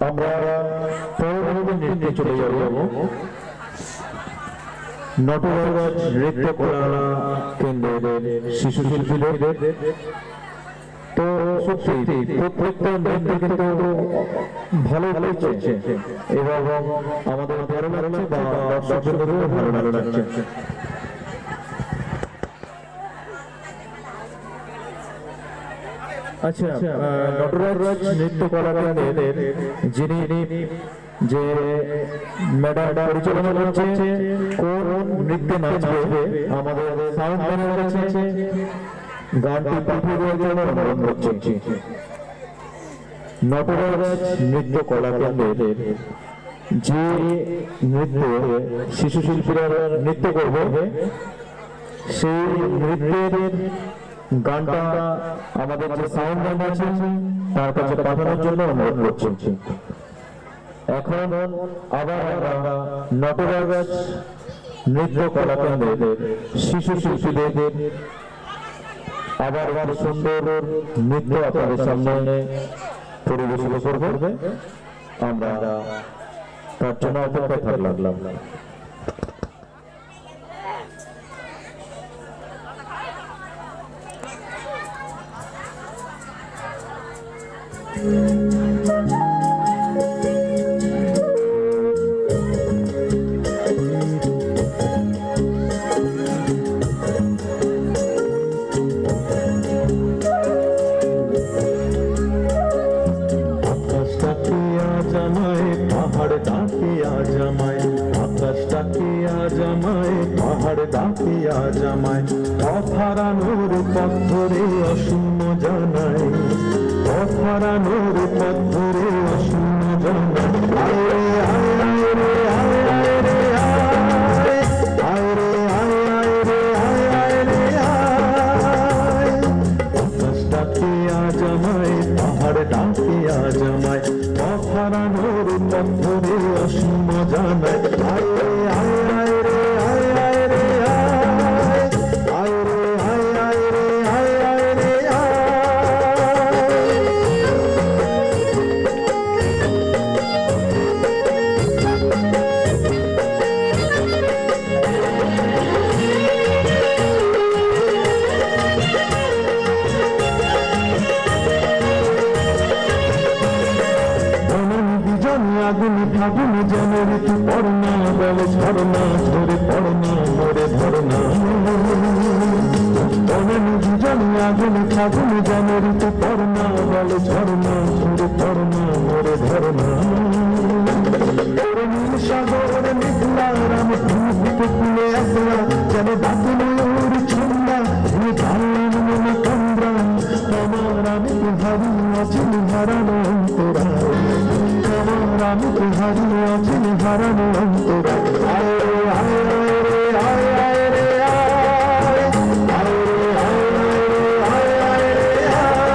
আমরা পরবর্তী নৃত্যে চলে যাব। নটরাজ নৃত্য কলা কেন্দ্রের শিশু শিল্পীদের। তো সত্যি প্রত্যেকটা নৃত্য কিন্তু ভালো লাগছে এবং আমাদের ভালো লাগছে বা দর্শকদেরও ভালো লাগছে। আচ্ছা, নটরাজ নৃত্য কলা কেন্দ্রের যিনি যে ম্যাডাম পরিচালনা করছে কোন নৃত্যে নাচবে আমাদের সাউন্ড ম্যানের কাছে গানটি পাঠিয়ে দেওয়ার জন্য অনুরোধ করছি। নটরাজ নৃত্য কলা কেন্দ্রের যে নৃত্য শিশু শিল্পীরা নৃত্য করবে সেই নৃত্যের গানটা আমাদের যে সাউন্ড ম্যান আছে তার কাছে পাঠানোর জন্য অনুরোধ করছি। এখন আবার আমরা নটরাজ নৃত্য কলা কেন্দ্রের শিশু শিল্পীদের আবার সুন্দর নৃত্য আপনাদের সামনে পরিবেশিত করবে। আমরা তার জন্য অপেক্ষায় থাকলাম। অফারানোর পথ ধরে অসীম জানাই, অফারানোর পথ ধরে অসীম জানাই। আয় রে আয় আয় রে আয় আয় রে আয় রে আয় রে আয় আয় রে আয়। আকাশ ডাকে আজ আমায়, পাহাড় ডাকে আজ আমায়, অফারানোর পথ ধরে অসীম জানাই। আয় রে আয় আয় রে আয় আয় রে ফাগুন জনের তু পড়না বলে ঝরনা ঝরে পড়না মরে ধরনা। বলেন দুজন আগুন ফাগুন জনের তু পড়না বলে ঝরনা ঝরে পড়না মরে ধরনা। সাগর মেঘলা রাম কুলে একলা যেন ডাকে ময়ূর ছন্দা ভাল্লাম মনে কন্দ্রা। আমার আমি তুহারি অচিন হারানো অন্তরায়, আমার আমি তুহারি অচিন হারানো অন্তরায়। আয় রে আয় আয় রে আয় আয় রে আয় আয় রে আয় আয় আয় রে আয়।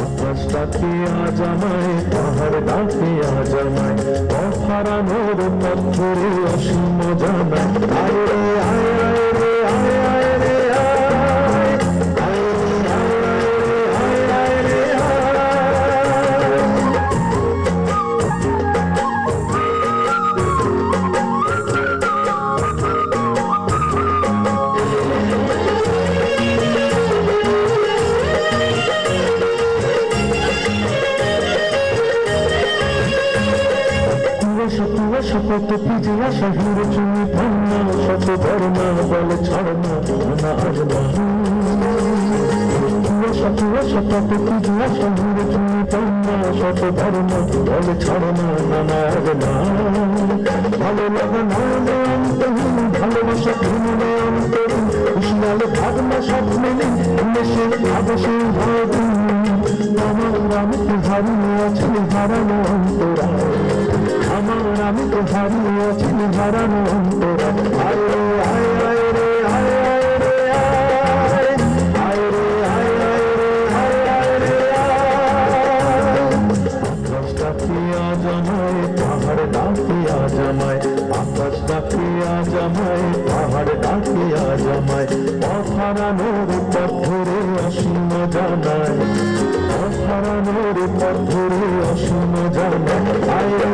আকাশ ডাকে আজ আমায়, পাহাড় ডাকে আজ আমায়, অফারানোর পথ ধরে অসীম জানাই। আয় রে আয় আয় রে আয় আয় রে আয় আয় রে আয় আয় রে আয়। শপথ পিজিয়া শহীর চুনি ধন্যা শত ধর্মা বলে ছড়না না আসনা। শপথ পিজিয়া শহীর চুনি ধন্যা শত ধর্মা বলে ছড়না না আসনা। ভালো লাগা নয়নে অন্তহীন, ভালোবাসা ঘৃণে অন্তরীণ, উষ্ণালে ভাবনা স্বপ্নে নেই উন্মেষে আবেশে ভাবি। আমার আমি তো হারিয়ে আছি হারানো অন্তরায়, আমার আমি তো হারিয়ে আছি হারানো অন্তরায়। আয় রে আয় আয় রে আয় আয় রে আয় আয় রে আয় আয় রে আয় আয় রে আয়। আকাশ ডাকে আজ আমায়, পাহাড় ডাকে আজ আমায়, আকাশ ডাকে আজ আমায়, পাহাড় ডাকে আজ আমায়, অফারানোর পথ ধরে অসীম জানাই, অফারানোর পথ ধরে শোনা যায় না, আয়